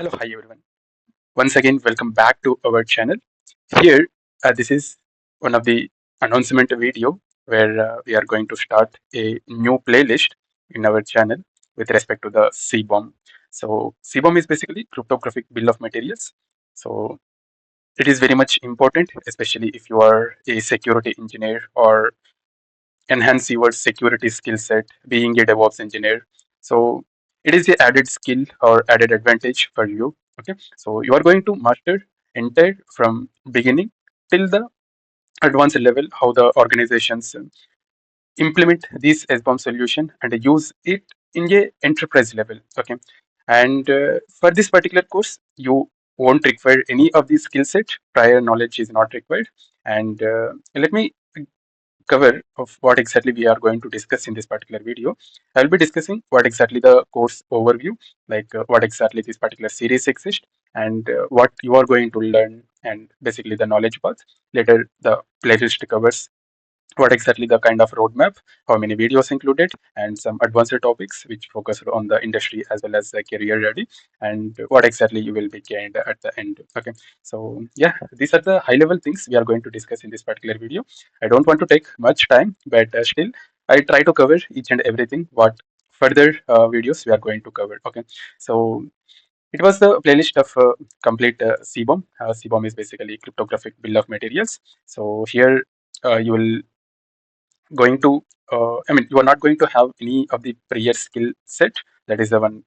Hello, hi everyone. Once again, welcome back to our channel. Here, this is one of the announcement video where we are going to start a new playlist in our channel with respect to the CBOM. So, CBOM is basically Cryptographic Bill of Materials. So, it is very much important, especially if you are a security engineer or enhance your security skill set being a DevOps engineer. So it is a added skill or added advantage for you. Okay, so you are going to master entire from beginning till the advanced level how the organizations implement this SBOM solution and use it in a enterprise level. Okay, and for this particular course you won't require any of these skill set. Prior knowledge is not required. And let me cover of what exactly we are going to discuss in this particular video. I'll be discussing what exactly the course overview, like what exactly this particular series exists, and what you are going to learn, and basically the knowledge path. Later, the playlist covers what exactly the kind of roadmap, how many videos included, and some advanced topics which focus on the industry as well as the career ready, and what exactly you will be gained at the end. Okay, so yeah, these are the high level things we are going to discuss in this particular video. I don't want to take much time, but still, I try to cover each and everything what further videos we are going to cover. Okay, so it was the playlist of complete CBOM. CBOM is basically Cryptographic Bill of Materials. So here you will going to you are not going to have any of the prior skill set. That is the one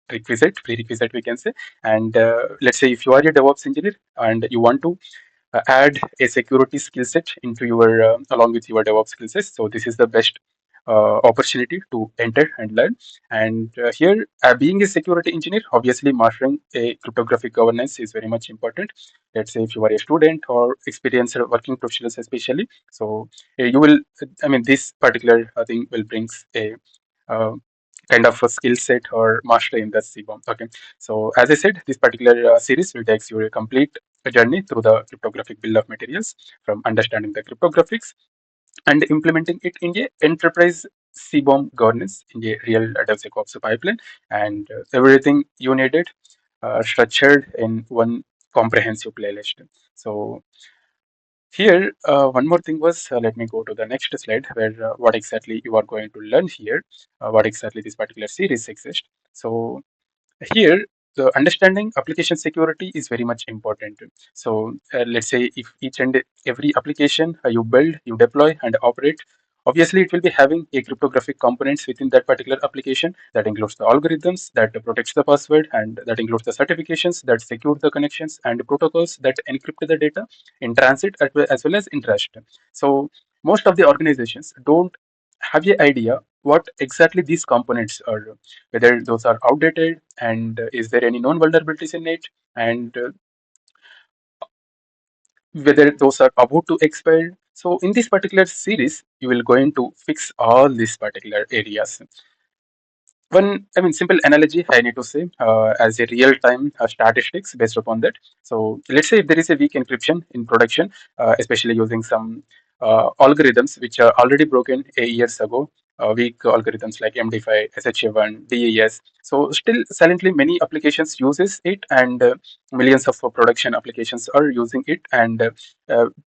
prerequisite we can say. And let's say if you are a DevOps engineer and you want to add a security skill set into your along with your DevOps skill sets, so this is the best opportunity to enter and learn. And here, being a security engineer, obviously mastering a cryptographic governance is very much important. Let's say if you are a student or experienced working professionals, especially, so you will, this particular thing will brings a uh, kind of a skill set or mastery in the CBOM. Okay, so as I said, this particular series will take you a complete journey through the cryptographic bill of materials, from understanding the cryptographics and implementing it in a enterprise CBOM governance in a real DevSecOps pipeline, and everything you needed structured in one comprehensive playlist. So here, one more thing was, let me go to the next slide where what exactly you are going to learn here, what exactly this particular series exists. So here, the understanding application security is very much important. So let's say if each and every application you build, you deploy and operate, obviously it will be having a cryptographic components within that particular application. That includes the algorithms that protects the password, and that includes the certifications that secure the connections, and protocols that encrypt the data in transit as well as in rest. So most of the organizations don't have an idea what exactly these components are, whether those are outdated, and is there any known vulnerabilities in it, and whether those are about to expire. So in this particular series you will going to fix all these particular areas. One, simple analogy I need to say, as a real time statistics based upon that. So let's say if there is a weak encryption in production, especially using some algorithms which are already broken years ago, weak algorithms like MD5, SHA1, DES. So still silently many applications uses it, and millions of production applications are using it, and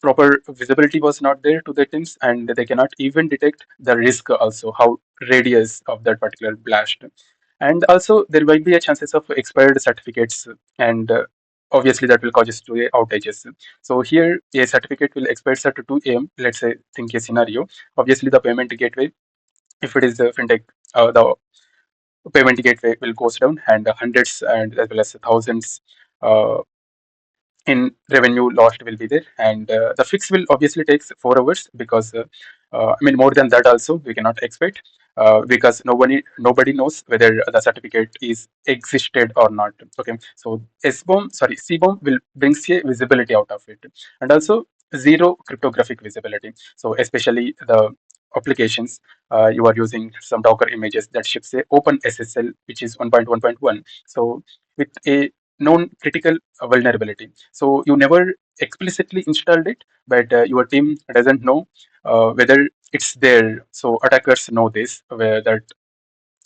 proper visibility was not there to the teams, and they cannot even detect the risk also, how radius of that particular blast. And also there might be a chances of expired certificates, and obviously that will cause to a outages. So here a certificate will expire at 2 a.m. Let's say, think a scenario. Obviously the payment gateway, if it is the fintech, the payment gateway will goes down, and hundreds and as well as thousands uh, in revenue lost will be there. And the fix will obviously takes 4 hours, because more than that also we cannot expect, because nobody knows whether the certificate is existed or not. Okay, so CBOM will brings a visibility out of it, and also zero cryptographic visibility. So especially the applications, you are using some Docker images that ships a open SSL which is 1.1.1. So with a known critical vulnerability. So you never explicitly installed it, but your team doesn't know whether it's there. So attackers know this, where that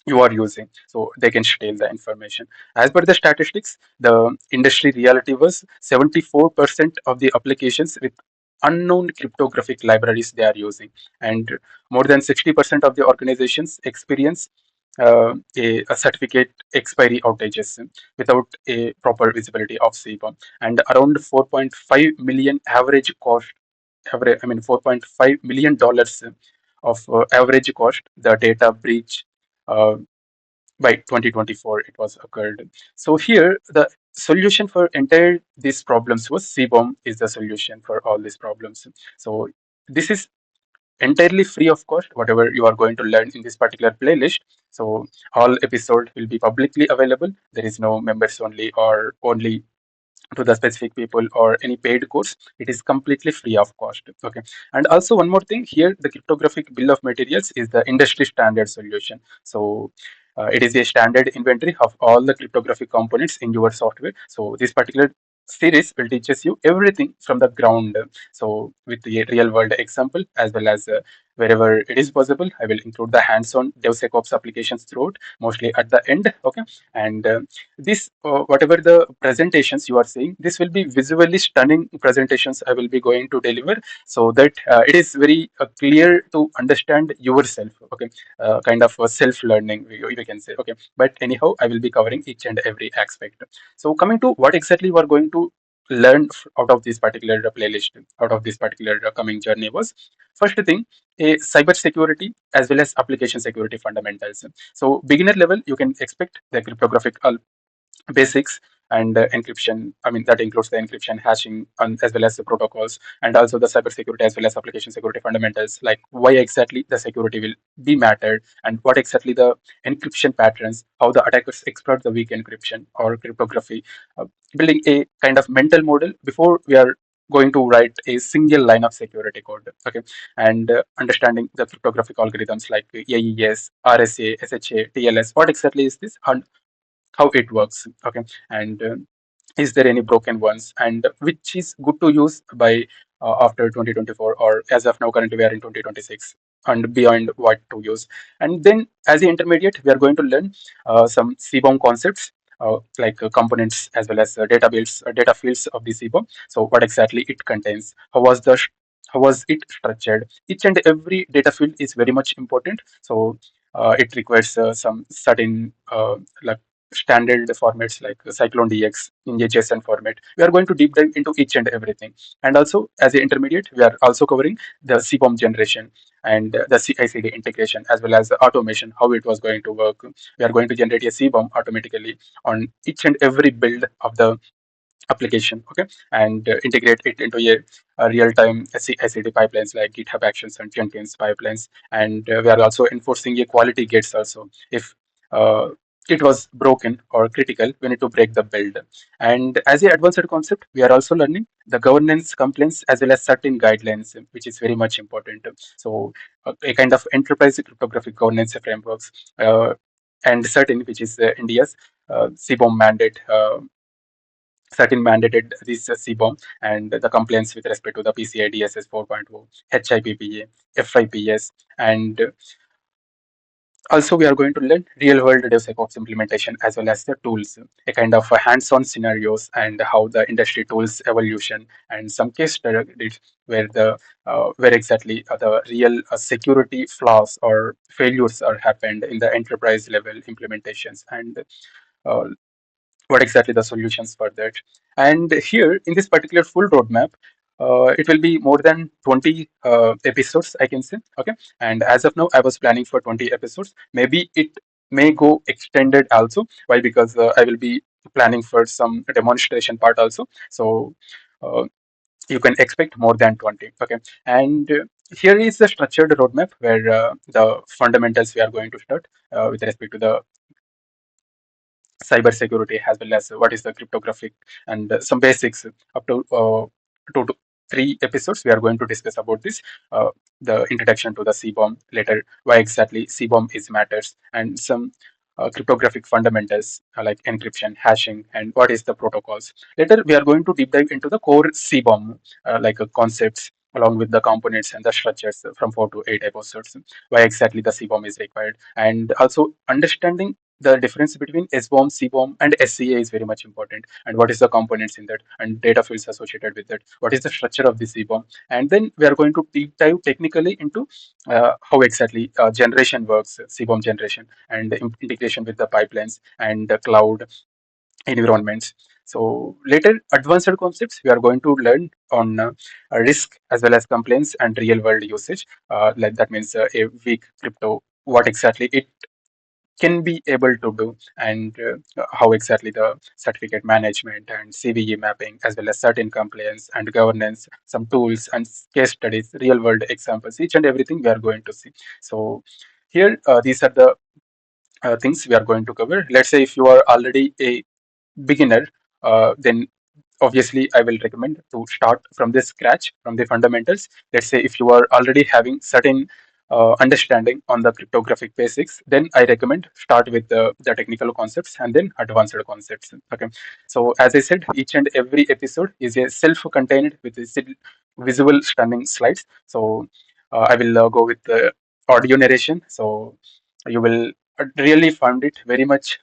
you are using, so they can steal the information. As per the statistics, the industry reality was 74% of the applications with unknown cryptographic libraries they are using, and more than 60% of the organizations experience a certificate expiry outages without a proper visibility of CBOM, and around 4.5 million average cost, average, I mean $4.5 million of average cost the data breach uh, by 2024 it was occurred. So here the solution for entire these problems was CBOM is the solution for all these problems. So this is entirely free of cost, whatever you are going to learn in this particular playlist. So all episode will be publicly available. There is no members only or only to the specific people or any paid course. It is completely free of cost. Okay. And also one more thing here, the cryptographic bill of materials is the industry standard solution. So it is a standard inventory of all the cryptographic components in your software. So this particular series will teaches you everything from the ground. So with the real world example, as well as wherever it is possible, I will include the hands-on DevSecOps applications throughout, mostly at the end. Okay. And this whatever the presentations you are seeing, this will be visually stunning presentations I will be going to deliver, so that it is very clear to understand yourself. Okay. Kind of a self learning, we can say. Okay. But anyhow, I will be covering each and every aspect. So coming to what exactly you are going to learn out of this particular playlist, out of this particular coming journey was, first thing, a cyber security as well as application security fundamentals. So beginner level, you can expect the cryptographic basics and encryption. I mean, that includes the encryption, hashing, as well as the protocols, and also the cybersecurity as well as application security fundamentals, like why exactly the security will be mattered, and what exactly the encryption patterns, how the attackers exploit the weak encryption or cryptography, uh, building a kind of mental model before we are going to write a single line of security code. Okay. And understanding the cryptographic algorithms like AES, RSA, SHA, TLS, what exactly is this, and how it works. Okay. And is there any broken ones, and which is good to use by after 2024, or as of now currently we are in 2026 and beyond, what to use. And then as the intermediate, we are going to learn some CBOM concepts, like components as well as data builds, data fields of the CBOM. So what exactly it contains, how was it structured. Each and every data field is very much important. So it requires some certain like standard formats like Cyclone DX in a JSON format. We are going to deep dive into each and everything. And also, as an intermediate, we are also covering the CBOM generation and the CI/CD integration, as well as the automation, how it was going to work. We are going to generate a CBOM automatically on each and every build of the application. Okay. And integrate it into a real-time CI/CD pipelines like GitHub Actions and Jenkins pipelines. And we are also enforcing a quality gates also. If uh, it was broken or critical, we need to break the build. And as a advanced concept, we are also learning the governance complaints as well as certain guidelines, which is very much important. So a kind of enterprise cryptographic governance frameworks, and certain, which is India's CBOM mandate, certain mandated this CBOM, and the complaints with respect to the PCI DSS 4.0, HIPPA, FIPS, and also we are going to learn real-world DevSecOps implementation as well as the tools, a kind of hands-on scenarios, and how the industry tools evolution, and some case studies where the where exactly the real security flaws or failures are happened in the enterprise level implementations, and uh, what exactly the solutions for that. And here in this particular full roadmap, it will be more than 20 episodes, I can say. Okay. And as of now, I was planning for 20 episodes. Maybe it may go extended also. Why? Because I will be planning for some demonstration part also. So uh, you can expect more than 20. Okay. And here is the structured roadmap where the fundamentals we are going to start with respect to the cybersecurity, as well as what is the cryptographic, and some basics. Up to 2 to 3 episodes we are going to discuss about this, uh, the introduction to the CBOM, later why exactly CBOM is matters, and some cryptographic fundamentals like encryption, hashing, and what is the protocols. Later we are going to deep dive into the core CBOM, like concepts, along with the components and the structures from 4 to 8 episodes, why exactly the CBOM is required, and also understanding the difference between SBOM, CBOM, and SCA is very much important, and what is the components in that, and data fields associated with that, what is the structure of the CBOM, and then we are going to deep dive technically into how exactly generation works, CBOM generation, and integration with the pipelines and the cloud environments. So later advanced concepts we are going to learn on risk as well as complaints and real world usage. Like that means a weak crypto, what exactly it can be able to do, and how exactly the certificate management and CVE mapping as well as certain compliance and governance, some tools and case studies, real world examples, each and everything we are going to see. So here these are the things we are going to cover. Let's say if you are already a beginner, then obviously I will recommend to start from the scratch, from the fundamentals. Let's say if you are already having certain understanding on the cryptographic basics, then I recommend start with the technical concepts and then advanced concepts. Okay. So as I said, each and every episode is a self-contained with a visual stunning slides. So I will go with the audio narration. So you will really find it very much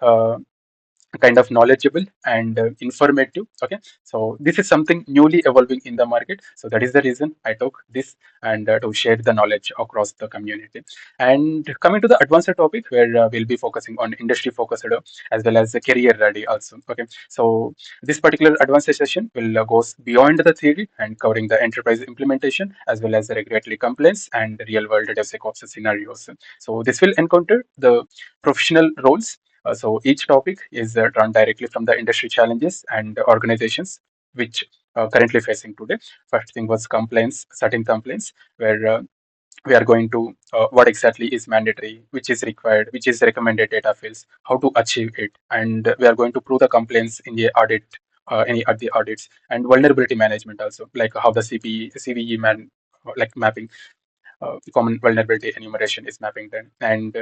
kind of knowledgeable and informative. Okay, so this is something newly evolving in the market, so that is the reason I took this, and to share the knowledge across the community. And coming to the advanced topic, where we'll be focusing on industry focused as well as the career ready also. Okay, so this particular advanced session will goes beyond the theory and covering the enterprise implementation as well as the regulatory compliance and real world DevSecOps scenarios. So this will encounter the professional roles. So each topic is drawn directly from the industry challenges and organizations which currently facing today. First thing was complaints, certain complaints, where we are going to what exactly is mandatory, which is required, which is recommended data fields, how to achieve it, and we are going to prove the complaints in the audit, any of the audits, and vulnerability management also, like how the CVE like mapping, common vulnerability enumeration is mapping them, and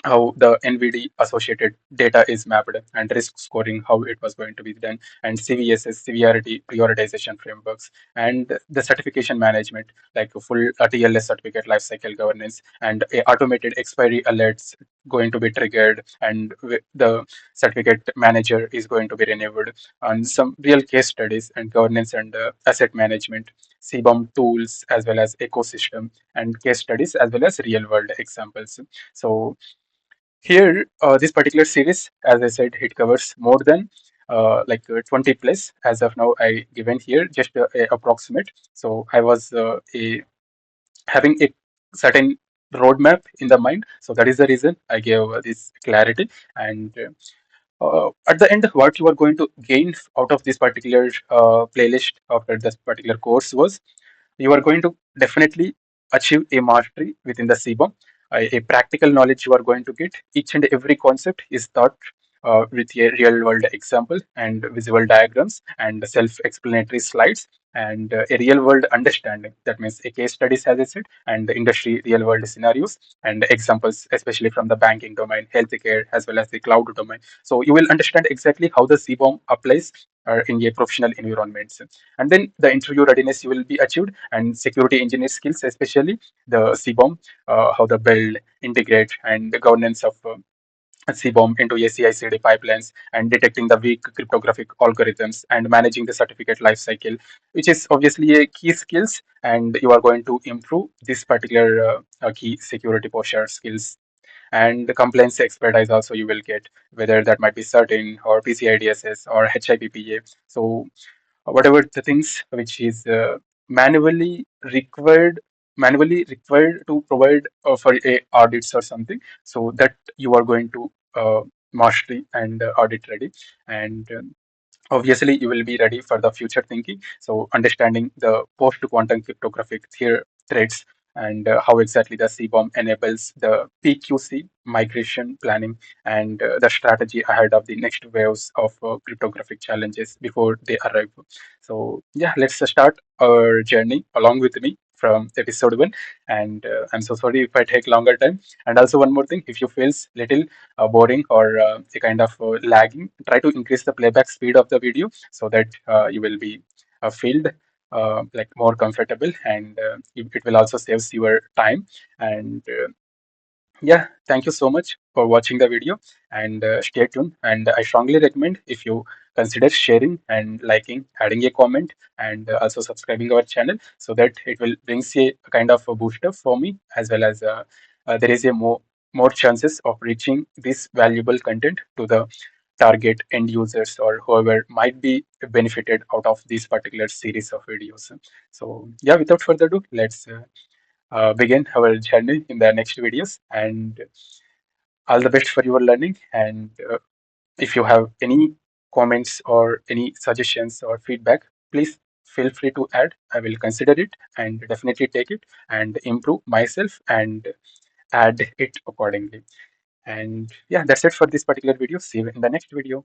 how the NVD associated data is mapped and risk scoring, how it was going to be done, and CVSS, severity prioritization frameworks, and the certification management, like a full TLS certificate lifecycle governance, and automated expiry alerts going to be triggered, and the certificate manager is going to be renewed, and some real case studies and governance and asset management, CBOM tools as well as ecosystem and case studies as well as real world examples. So here, this particular series, as I said, it covers more than 20 plus. As of now, I given here just a approximate. So I was having a certain roadmap in the mind. So that is the reason I gave this clarity. And at the end, what you are going to gain out of this particular playlist after this particular course was you are going to definitely achieve a mastery within the CBOM. A practical knowledge you are going to get. Each and every concept is taught with a real world example and visual diagrams and self-explanatory slides and a real world understanding. That means a case studies, as I said, and the industry real world scenarios and examples, especially from the banking domain, healthcare, as well as the cloud domain. So you will understand exactly how the CBOM applies in a professional environment, and then the interview readiness you will be achieved, and security engineer skills, especially the CBOM, how the build, integrate, and the governance of CBOM into ACI/CD pipelines, and detecting the weak cryptographic algorithms and managing the certificate lifecycle, which is obviously a key skills, and you are going to improve this particular key security posture skills. And the compliance expertise also you will get, whether that might be CERT-In or PCI DSS or HIPPA. So whatever the things which is required manually required to provide for a audits or something, so that you are going to mastery and audit ready, and obviously you will be ready for the future thinking. So understanding the post quantum cryptographic threats, and how exactly the CBOM enables the PQC migration planning, and the strategy ahead of the next waves of cryptographic challenges before they arrive. So yeah, let's start our journey along with me from episode 1. And I'm so sorry if I take longer time. And also one more thing, if you feels little boring or a kind of lagging, try to increase the playback speed of the video so that you will be filled. like more comfortable, and it will also saves your time. And yeah, thank you so much for watching the video, and stay tuned. And I strongly recommend if you consider sharing and liking, adding a comment, and also subscribing our channel, so that it will brings a kind of a booster for me, as well as there is a more chances of reaching this valuable content to the target end users or whoever might be benefited out of this particular series of videos. So yeah, without further ado, let's begin our journey in the next videos. And all the best for your learning. And if you have any comments or any suggestions or feedback, please feel free to add. I will consider it and definitely take it and improve myself and add it accordingly. And yeah, that's it for this particular video. See you in the next video.